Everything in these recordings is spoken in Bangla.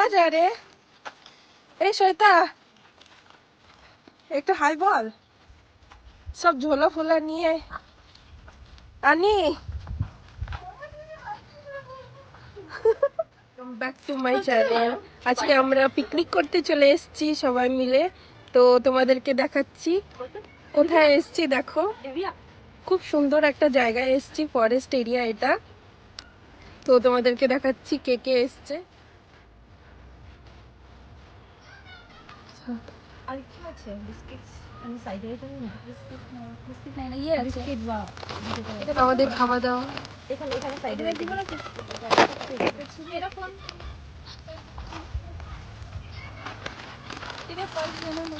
चला जा रे ए श्वेता एक तो हाई बॉल सब झोला फोला नहीं है आनी ব্যাক টু মাই চ্যানেল। আজকে আমরা পিকনিক করতে চলে এসেছি সবাই মিলে। তো তোমাদেরকে দেখাচ্ছি কোথায় এসেছি। দেখো খুব সুন্দর একটা জায়গায় এসেছি, ফরেস্ট এরিয়া এটা। তো তোমাদেরকে দেখাচ্ছি কে কে এসছে। আর কি আছে? বিস্কিট আমি সাইডে এটা না বিস্কিট নাই না, ইয়ে আছে বিস্কিট বা এটা আমাদের খাওয়া দাওয়া। এখানে এখানে সাইডে দিব না এরকম এটা পাঁচ জন না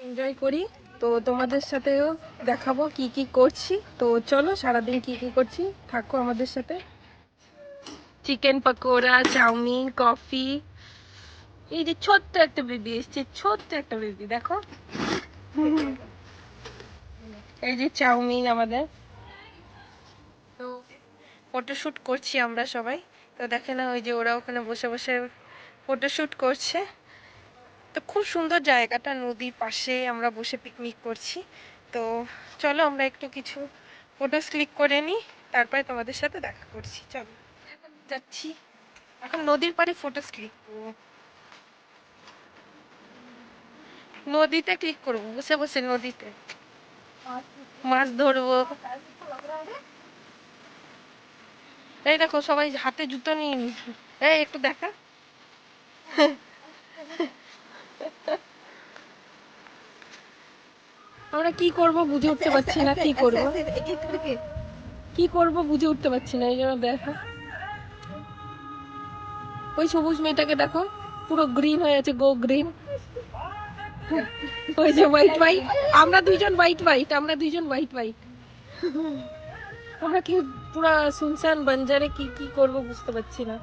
এনজয় করি। তো তোমাদের সাথেও দেখাবো কি কি করছি। তো চলো সারাদিন কি কি করছি থাকো আমাদের সাথে। Chicken pakora, chow mein, coffee. এই যে ছোট্ট একটা বেবি এসছে, ছোট্ট একটা বেবি দেখো। এই যে চাউমিন আমাদের। তো ফটোশুট করছি আমরা সবাই। তো দেখে না ওই যে ওরা ওখানে বসে বসে ফটোশুট করছে। তো খুব সুন্দর জায়গাটা, নদীর পাশে আমরা বসে পিকনিক করছি। তো চলো আমরা একটু কিছু ফটোস ক্লিক করে নিই, তারপরে তোমাদের সাথে দেখা করছি। চলো যাচ্ছি এখন নদীর পাড়ে ফটোস ক্লিক করবো। নদীতে ক্লিক করবো বসে বসে, নদীতে মাছ ধরবো। এই দেখো সবাই হাতে জুতো নিয়ে নিয়েছে। এই একটু দেখা। আমরা কি করব বুঝে উঠতে পারছি না, কি করব কি করব বুঝে উঠতে পারছি না। এই জন্য দেখো ওই সবুজ মেয়েটাকে দেখো, পুরো গ্রিন হয়ে আছে, গো গ্রিন। ওই যে হোয়াইট হোয়াইট, আমরা দুইজন হোয়াইট হোয়াইট, আমরা দুইজন হোয়াইট হোয়াইট। আমরা কি পুরো সুনসান বাঞ্জারে কি কি করব বুঝতে পারছি না।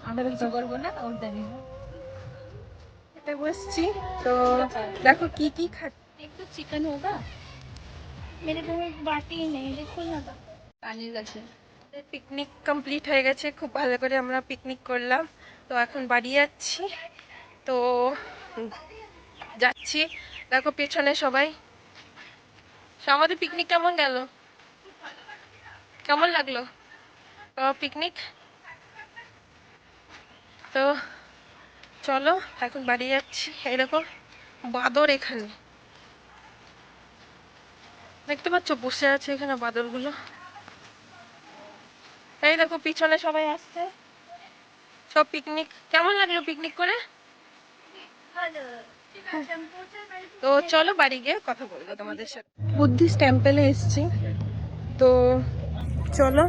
আমরা কিছু করব না ওর জানি না এটা বসছি। তো দেখো কি কি খাচ্ছি। একটু চিকেন होगा मेरे घर में बाटी नहीं देखो ना পানির কাছে। পিকনিক কমপ্লিট হয়ে গেছে, খুব ভালো করে আমরা পিকনিক করলাম। তো এখন বাড়ি যাচ্ছি। তো যাচ্ছি, দেখো পেছনে সবাই। আমাদের পিকনিক কেমন গেল, কেমন লাগলো পিকনিক? তো চলো এখন বাড়ি যাচ্ছি। এরকম বাদর এখানে দেখতে পাচ্ছ, বসে আছে এখানে বাদরগুলো। এই দেখো পিছনে সবাই আসছে, সব পিকনিক। কেমন লাগলো পিকনিক করে? তো চলো বাড়ি গিয়ে কথা বলবো তোমাদের সাথে। বুদ্ধিস্ট টেম্পলে এসেছি। তো চলো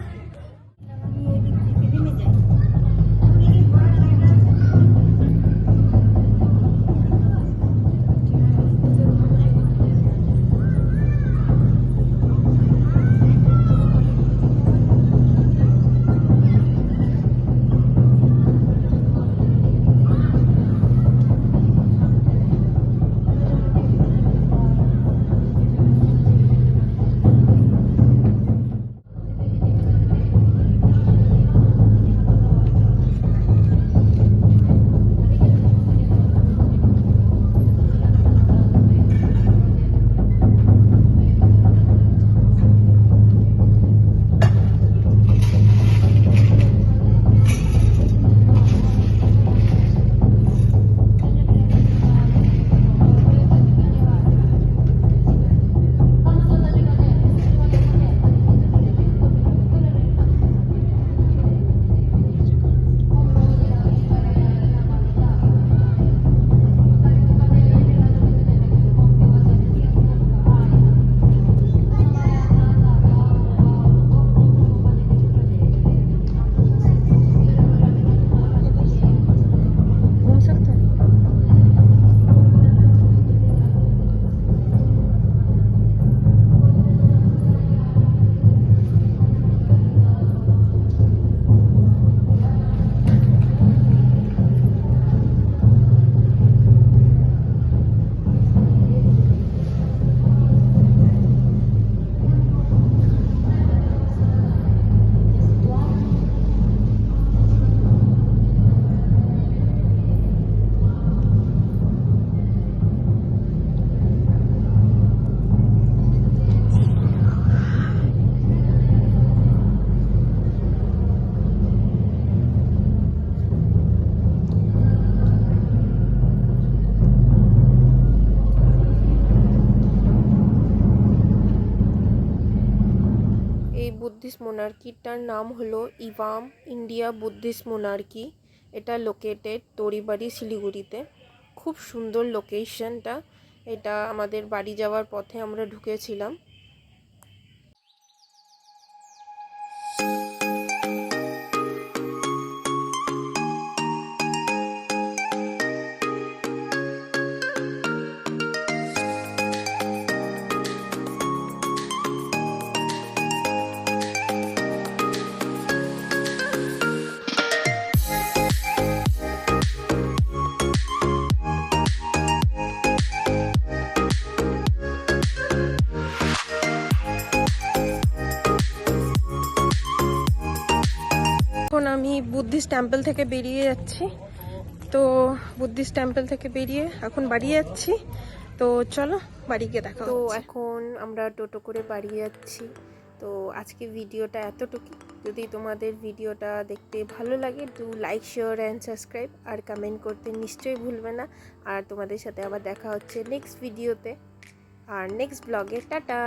বুদ্ধিস্ট মোনার্কিটার নাম হলো ইভাম ইন্ডিয়া বুদ্ধিস্ট মোনার্কি। এটা লোকেটেড তরিবাড়ি শিলিগুড়িতে। খুব সুন্দর লোকেশনটা। এটা আমাদের বাড়ি যাওয়ার পথে আমরা ঢুকেছিলাম। এখন আমি বুদ্ধিস্ট টেম্পল থেকে বেরিয়ে যাচ্ছি। তো বুদ্ধিস্ট টেম্পল থেকে বেরিয়ে এখন বাড়ি যাচ্ছি। তো চলো বাড়ি গিয়ে দেখা হচ্ছে। তো এখন আমরা টোটো করে বাড়ি যাচ্ছি। তো আজকে ভিডিওটা এতটুকু। যদি তোমাদের ভিডিওটা দেখতে ভালো লাগে তো লাইক শেয়ার অ্যান্ড সাবস্ক্রাইব আর কমেন্ট করতে নিশ্চয়ই ভুলবে না। আর তোমাদের সাথে আবার দেখা হচ্ছে নেক্সট ভিডিওতে আর নেক্সট ব্লগে। টাটা।